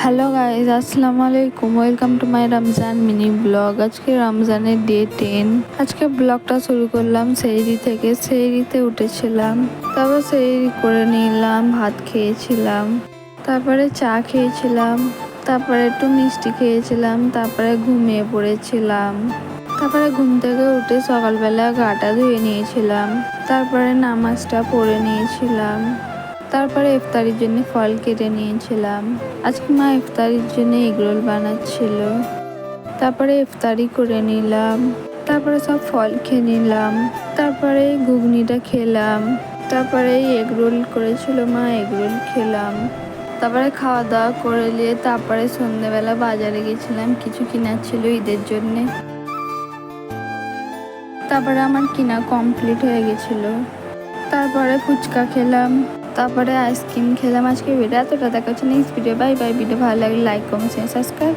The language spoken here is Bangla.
হ্যালো গাইজ, আসসালামু আলাইকুম। Welcome to my Ramzan mini blog. আজকে রমজানের ডে 10। আজকে ব্লগটা শুরু করলাম সেহরি থেকে। সেহরিতে উঠেছিলাম, তারপর সেহরি করে নিলাম, ভাত খেয়েছিলাম, তারপরে চা খেয়েছিলাম, তারপরে একটু মিষ্টি খেয়েছিলাম, তারপরে ঘুমিয়ে পড়েছিলাম। তারপরে ঘুম থেকে উঠে সকালবেলা গাটা ধুয়ে নিয়েছিলাম, তারপরে নামাজটা পড়ে নিয়েছিলাম, তারপরে ইফতারির জন্য ফল কেটে নিয়েছিলাম। আজকে মা ইফতারির জন্য এগরোল বানাচ্ছিল, তারপরে ইফতারি করে নিলাম, তারপরে সব ফল খেয়ে নিলাম, তারপরে ঘুগনিটা খেলাম, তারপরে এগরোল করেছিল মা, এগরোল খেলাম। তারপরে খাওয়া দাওয়া করে নিয়ে তারপরে সন্ধ্যেবেলা বাজারে গেছিলাম, কিছু কেনার ছিল ঈদের জন্যে। তারপরে আমার কেনা কমপ্লিট হয়ে গেছিল। তারপরে ফুচকা খেলাম, তারপরে আইসক্রিম খেলাম। আজকে ভিডিও এতটা দেখা হচ্ছে, next video. Bye bye. Video ভালো লাগলে লাইক, কমেন্ট, সাবস্ক্রাইব।